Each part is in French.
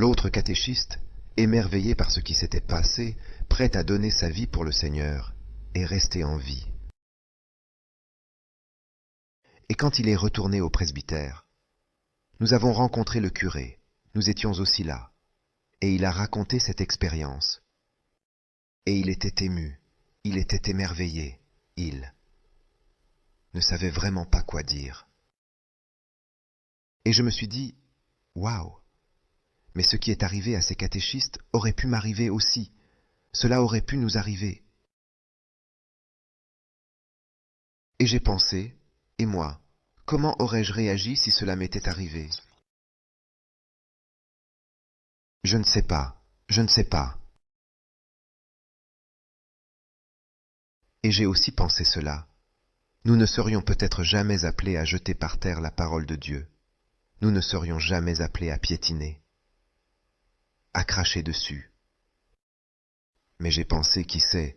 L'autre catéchiste, émerveillé par ce qui s'était passé, prêt à donner sa vie pour le Seigneur, est resté en vie. Et quand il est retourné au presbytère, nous avons rencontré le curé, nous étions aussi là, et il a raconté cette expérience. Et il était ému, il était émerveillé, il ne savait vraiment pas quoi dire. Et je me suis dit, waouh, mais ce qui est arrivé à ces catéchistes aurait pu m'arriver aussi, cela aurait pu nous arriver. Et j'ai pensé, et moi, comment aurais-je réagi si cela m'était arrivé? Je ne sais pas, je ne sais pas. Et j'ai aussi pensé cela. Nous ne serions peut-être jamais appelés à jeter par terre la parole de Dieu. Nous ne serions jamais appelés à piétiner, à cracher dessus. Mais j'ai pensé, qui sait,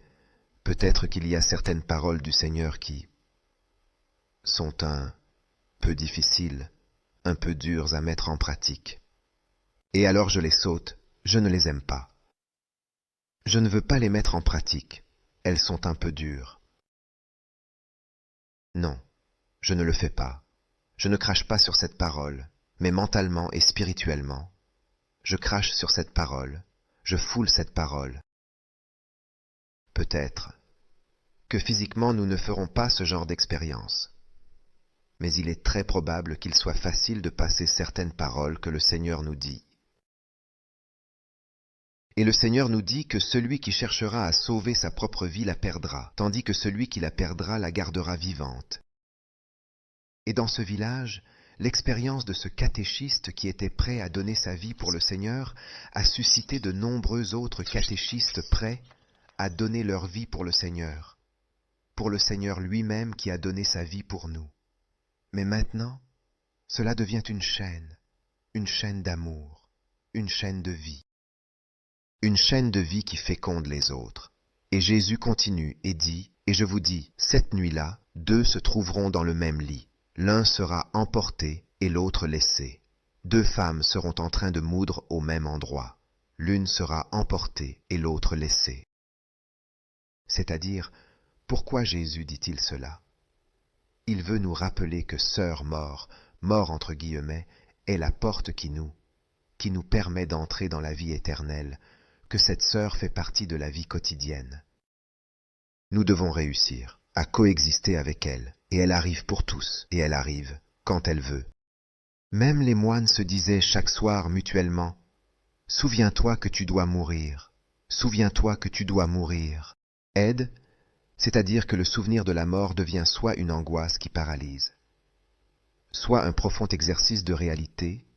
peut-être qu'il y a certaines paroles du Seigneur qui sont un peu difficiles, un peu dures à mettre en pratique. Et alors je les saute, je ne les aime pas. Je ne veux pas les mettre en pratique, elles sont un peu dures. Non, je ne le fais pas. Je ne crache pas sur cette parole, mais mentalement et spirituellement. Je crache sur cette parole, je foule cette parole. Peut-être que physiquement nous ne ferons pas ce genre d'expérience. Mais il est très probable qu'il soit facile de passer certaines paroles que le Seigneur nous dit. Et le Seigneur nous dit que celui qui cherchera à sauver sa propre vie la perdra, tandis que celui qui la perdra la gardera vivante. Et dans ce village, l'expérience de ce catéchiste qui était prêt à donner sa vie pour le Seigneur a suscité de nombreux autres catéchistes prêts à donner leur vie pour le Seigneur lui-même qui a donné sa vie pour nous. Mais maintenant, cela devient une chaîne d'amour, une chaîne de vie qui féconde les autres. Et Jésus continue et dit, et je vous dis, cette nuit-là, 2 se trouveront dans le même lit. L'un sera emporté et l'autre laissé. 2 femmes seront en train de moudre au même endroit. L'une sera emportée et l'autre laissée. C'est-à-dire, pourquoi Jésus dit-il cela? Il veut nous rappeler que sœur mort entre guillemets, est la porte qui nous permet d'entrer dans la vie éternelle, que cette sœur fait partie de la vie quotidienne. Nous devons réussir à coexister avec elle, et elle arrive pour tous, et elle arrive quand elle veut. Même les moines se disaient chaque soir mutuellement, « Souviens-toi que tu dois mourir, souviens-toi que tu dois mourir. » Aide, c'est-à-dire que le souvenir de la mort devient soit une angoisse qui paralyse, soit un profond exercice de réalité.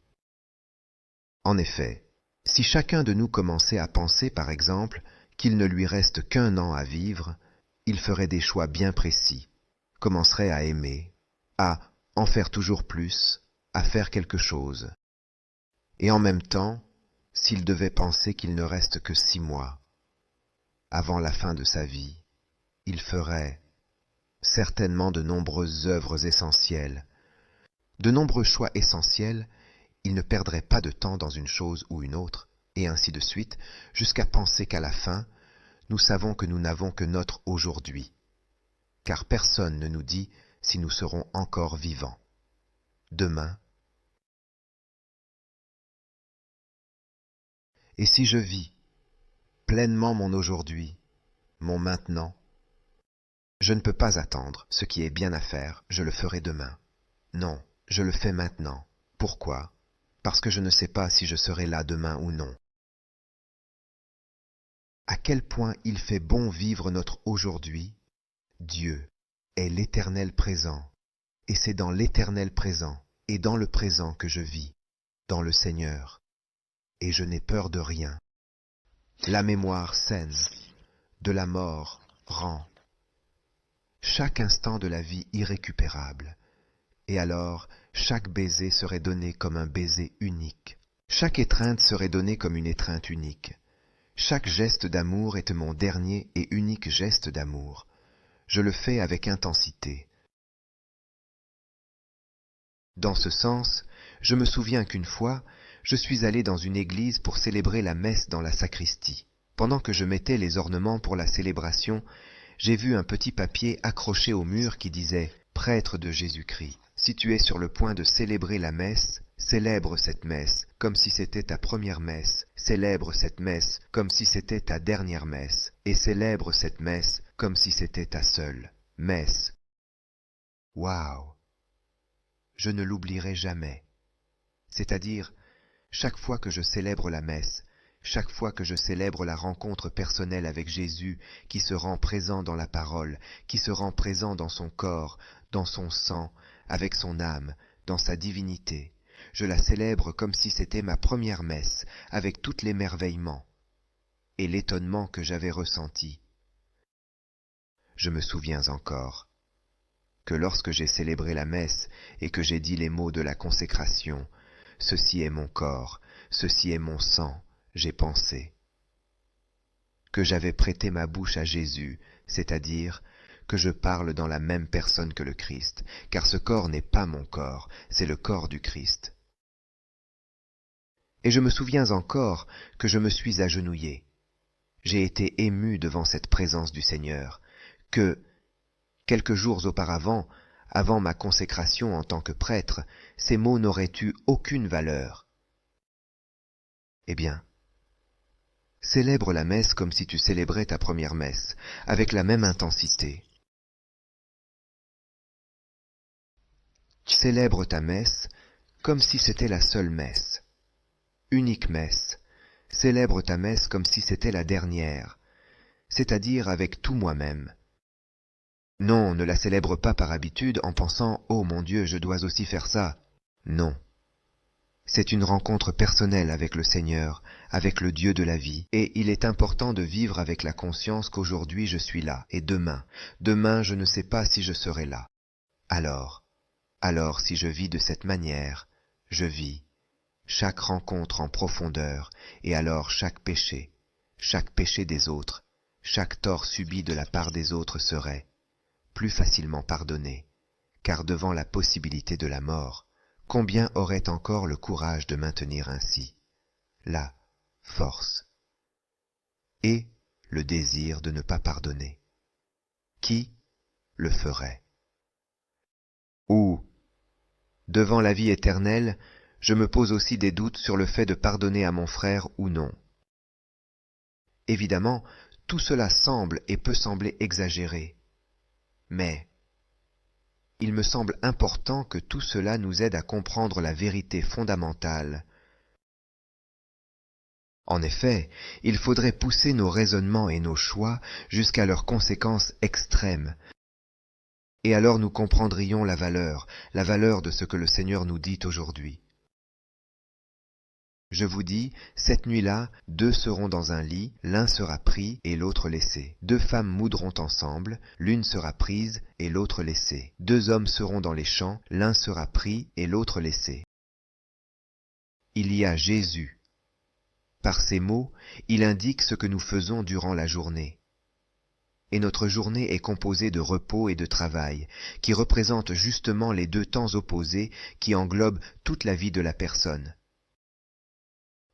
En effet, si chacun de nous commençait à penser, par exemple, qu'il ne lui reste qu'1 an à vivre, il ferait des choix bien précis, commencerait à aimer, à en faire toujours plus, à faire quelque chose. Et en même temps, s'il devait penser qu'il ne reste que 6 mois, avant la fin de sa vie, il ferait certainement de nombreuses œuvres essentielles, de nombreux choix essentiels. Il ne perdrait pas de temps dans une chose ou une autre, et ainsi de suite, jusqu'à penser qu'à la fin, nous savons que nous n'avons que notre aujourd'hui, car personne ne nous dit si nous serons encore vivants. Demain, et si je vis pleinement mon aujourd'hui, mon maintenant, je ne peux pas attendre ce qui est bien à faire, je le ferai demain. Non, je le fais maintenant. Pourquoi? Parce que je ne sais pas si je serai là demain ou non. À quel point il fait bon vivre notre aujourd'hui. Dieu est l'éternel présent, et c'est dans l'éternel présent et dans le présent que je vis, dans le Seigneur, et je n'ai peur de rien. La mémoire saine de la mort rend chaque instant de la vie irrécupérable, et alors chaque baiser serait donné comme un baiser unique. Chaque étreinte serait donnée comme une étreinte unique. Chaque geste d'amour est mon dernier et unique geste d'amour. Je le fais avec intensité. Dans ce sens, je me souviens qu'une fois, Je suis allé dans une église pour célébrer la messe dans la sacristie. Pendant que je mettais les ornements pour la célébration, j'ai vu un petit papier accroché au mur qui disait « Prêtre de Jésus-Christ, si tu es sur le point de célébrer la messe, célèbre cette messe comme si c'était ta première messe, célèbre cette messe comme si c'était ta dernière messe, et célèbre cette messe comme si c'était ta seule messe. » Waouh! Je ne l'oublierai jamais. C'est-à-dire, chaque fois que je célèbre la messe, chaque fois que je célèbre la rencontre personnelle avec Jésus qui se rend présent dans la parole, qui se rend présent dans son corps, dans son sang, avec son âme, dans sa divinité, je la célèbre comme si c'était ma première messe, avec tout l'émerveillement et l'étonnement que j'avais ressenti. Je me souviens encore que lorsque j'ai célébré la messe et que j'ai dit les mots de la consécration, « Ceci est mon corps, ceci est mon sang », j'ai pensé que j'avais prêté ma bouche à Jésus, c'est-à-dire que je parle dans la même personne que le Christ, car ce corps n'est pas mon corps, c'est le corps du Christ. Et je me souviens encore que je me suis agenouillé. J'ai été ému devant cette présence du Seigneur, que, quelques jours auparavant, avant ma consécration en tant que prêtre, ces mots n'auraient eu aucune valeur. Eh bien, célèbre la messe comme si tu célébrais ta première messe, avec la même intensité. Célèbre ta messe comme si c'était la seule messe. Unique messe. Célèbre ta messe comme si c'était la dernière, c'est-à-dire avec tout moi-même. Non, ne la célèbre pas par habitude en pensant « Oh mon Dieu, je dois aussi faire ça ». Non. C'est une rencontre personnelle avec le Seigneur, avec le Dieu de la vie, et il est important de vivre avec la conscience qu'aujourd'hui je suis là, et demain je ne sais pas si je serai là. Alors si je vis de cette manière, je vis chaque rencontre en profondeur, et alors chaque péché des autres, chaque tort subi de la part des autres serait plus facilement pardonné, car devant la possibilité de la mort, combien aurait encore le courage de maintenir ainsi la force et le désir de ne pas pardonner? Qui le ferait? Ou, devant la vie éternelle, je me pose aussi des doutes sur le fait de pardonner à mon frère ou non. Évidemment, tout cela semble et peut sembler exagéré, mais il me semble important que tout cela nous aide à comprendre la vérité fondamentale. En effet, il faudrait pousser nos raisonnements et nos choix jusqu'à leurs conséquences extrêmes, et alors nous comprendrions la valeur de ce que le Seigneur nous dit aujourd'hui. Je vous dis, cette nuit-là, 2 seront dans un lit, l'un sera pris et l'autre laissé. 2 femmes moudront ensemble, l'une sera prise et l'autre laissée. 2 hommes seront dans les champs, l'un sera pris et l'autre laissé. Il y a Jésus. Par ces mots, il indique ce que nous faisons durant la journée. Et notre journée est composée de repos et de travail, qui représentent justement les 2 temps opposés qui englobent toute la vie de la personne.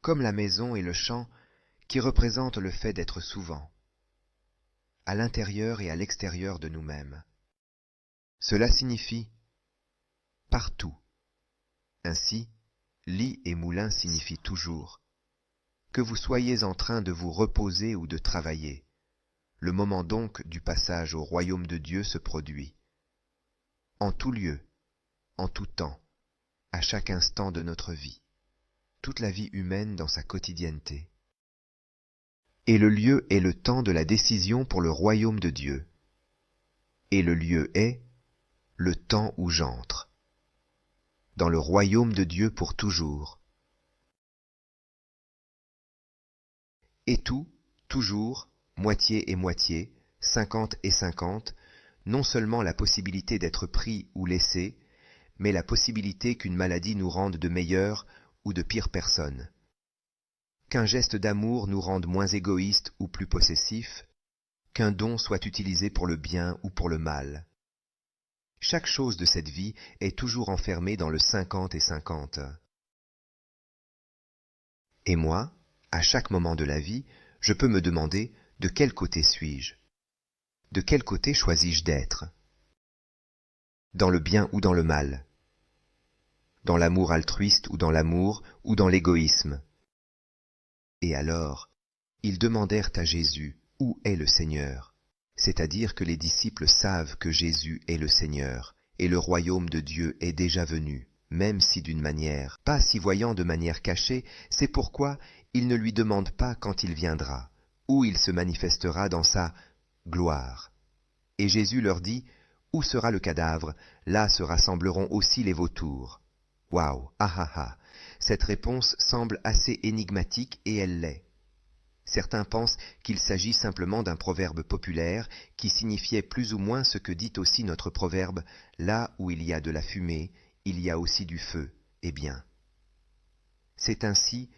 Comme la maison et le champ qui représentent le fait d'être souvent, à l'intérieur et à l'extérieur de nous-mêmes. Cela signifie partout. Ainsi, lit et moulin signifient toujours. Que vous soyez en train de vous reposer ou de travailler, le moment donc du passage au royaume de Dieu se produit. En tout lieu, en tout temps, à chaque instant de notre vie. Toute la vie humaine dans sa quotidienneté. Et le lieu est le temps de la décision pour le royaume de Dieu. Et le lieu est le temps où j'entre. Dans le royaume de Dieu pour toujours. Et tout, toujours, moitié et moitié, 50 et 50, non seulement la possibilité d'être pris ou laissé, mais la possibilité qu'une maladie nous rende de meilleures ou de pires personnes. Qu'un geste d'amour nous rende moins égoïstes ou plus possessifs, qu'un don soit utilisé pour le bien ou pour le mal. Chaque chose de cette vie est toujours enfermée dans le 50 et 50. Et moi, à chaque moment de la vie, je peux me demander de quel côté suis-je? De quel côté choisis-je d'être? Dans le bien ou dans le mal? Dans l'amour altruiste ou dans l'amour ou dans l'égoïsme? Et alors, ils demandèrent à Jésus, où est le Seigneur? C'est-à-dire que les disciples savent que Jésus est le Seigneur, et le royaume de Dieu est déjà venu, même si d'une manière, pas si voyant de manière cachée, c'est pourquoi ils ne lui demandent pas quand il viendra, où il se manifestera dans sa gloire. Et Jésus leur dit, où sera le cadavre? Là se rassembleront aussi les vautours. Waouh, ah ah ah, cette réponse semble assez énigmatique et elle l'est. Certains pensent qu'il s'agit simplement d'un proverbe populaire qui signifiait plus ou moins ce que dit aussi notre proverbe « Là où il y a de la fumée, il y a aussi du feu ». Eh bien, c'est ainsi.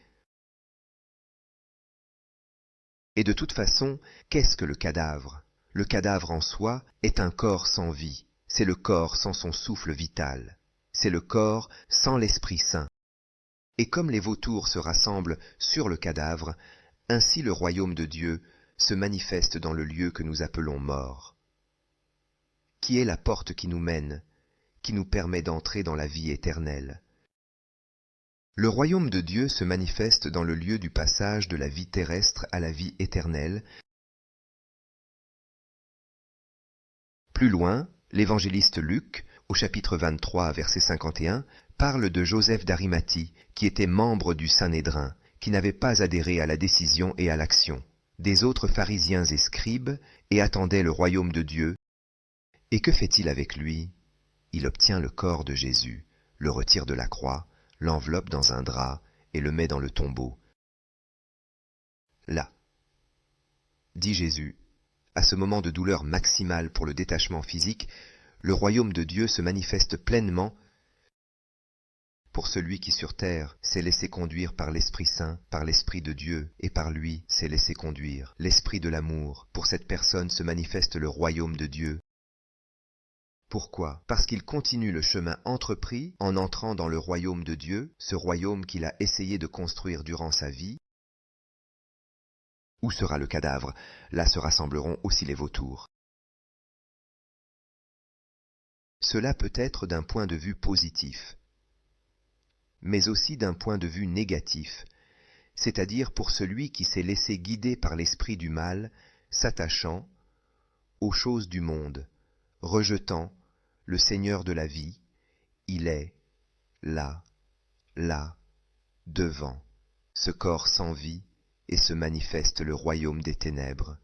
Et de toute façon, qu'est-ce que le cadavre? Le cadavre en soi est un corps sans vie, c'est le corps sans son souffle vital, c'est le corps sans l'Esprit Saint. Et comme les vautours se rassemblent sur le cadavre, ainsi le royaume de Dieu se manifeste dans le lieu que nous appelons mort, qui est la porte qui nous mène, qui nous permet d'entrer dans la vie éternelle. Le royaume de Dieu se manifeste dans le lieu du passage de la vie terrestre à la vie éternelle. Plus loin, l'évangéliste Luc, au chapitre 23, verset 51, parle de Joseph d'Arimathie, qui était membre du Sanhédrin, qui n'avait pas adhéré à la décision et à l'action, des autres pharisiens et scribes, et attendait le royaume de Dieu. Et que fait-il avec lui? Il obtient le corps de Jésus, le retire de la croix, l'enveloppe dans un drap et le met dans le tombeau. Là, dit Jésus, à ce moment de douleur maximale pour le détachement physique, le royaume de Dieu se manifeste pleinement pour celui qui sur terre s'est laissé conduire par l'Esprit Saint, par l'Esprit de Dieu, et par lui s'est laissé conduire. L'Esprit de l'amour, pour cette personne se manifeste le royaume de Dieu. Pourquoi? Parce qu'il continue le chemin entrepris en entrant dans le royaume de Dieu, ce royaume qu'il a essayé de construire durant sa vie. Où sera le cadavre? Là se rassembleront aussi les vautours. Cela peut être d'un point de vue positif, mais aussi d'un point de vue négatif, c'est-à-dire pour celui qui s'est laissé guider par l'esprit du mal, s'attachant aux choses du monde, rejetant le Seigneur de la vie. Il est là, devant, ce corps sans vie, et se manifeste le royaume des ténèbres.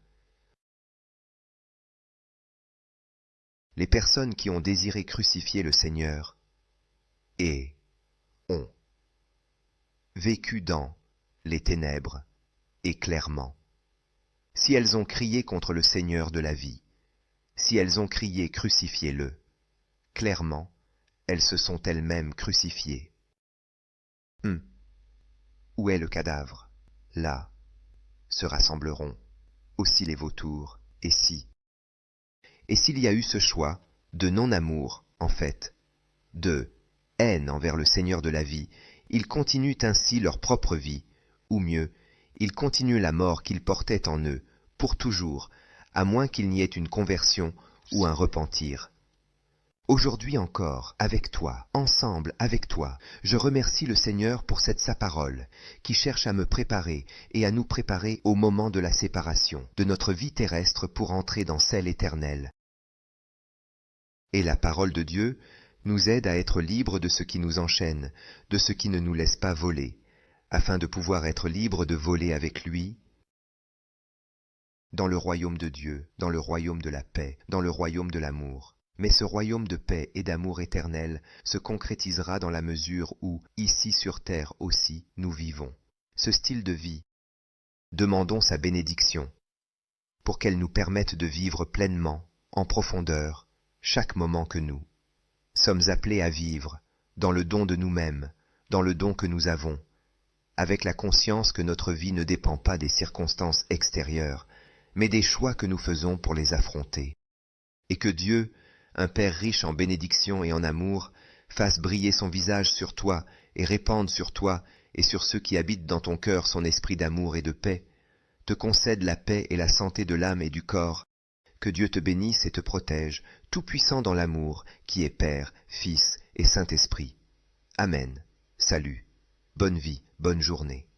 Les personnes qui ont désiré crucifier le Seigneur et ont vécu dans les ténèbres et clairement, si elles ont crié contre le Seigneur de la vie, si elles ont crié « Crucifiez-le », clairement, elles se sont elles-mêmes crucifiées. Où est le cadavre? Là se rassembleront aussi les vautours, et s'il y a eu ce choix de non-amour, en fait, de haine envers le Seigneur de la vie, ils continuent ainsi leur propre vie, ou mieux, ils continuent la mort qu'ils portaient en eux, pour toujours, à moins qu'il n'y ait une conversion ou un repentir. Aujourd'hui encore, avec toi, ensemble avec toi, je remercie le Seigneur pour cette sa parole, qui cherche à me préparer et à nous préparer au moment de la séparation, de notre vie terrestre pour entrer dans celle éternelle. Et la parole de Dieu nous aide à être libres de ce qui nous enchaîne, de ce qui ne nous laisse pas voler, afin de pouvoir être libres de voler avec lui dans le royaume de Dieu, dans le royaume de la paix, dans le royaume de l'amour. Mais ce royaume de paix et d'amour éternel se concrétisera dans la mesure où, ici sur terre aussi, nous vivons. Ce style de vie, demandons sa bénédiction, pour qu'elle nous permette de vivre pleinement, en profondeur, chaque moment que nous sommes appelés à vivre, dans le don de nous-mêmes, dans le don que nous avons, avec la conscience que notre vie ne dépend pas des circonstances extérieures, mais des choix que nous faisons pour les affronter, et que Dieu, un Père riche en bénédiction et en amour, fasse briller son visage sur toi et répande sur toi et sur ceux qui habitent dans ton cœur son esprit d'amour et de paix, te concède la paix et la santé de l'âme et du corps. Que Dieu te bénisse et te protège, tout-puissant dans l'amour, qui est Père, Fils et Saint-Esprit. Amen. Salut. Bonne vie, bonne journée.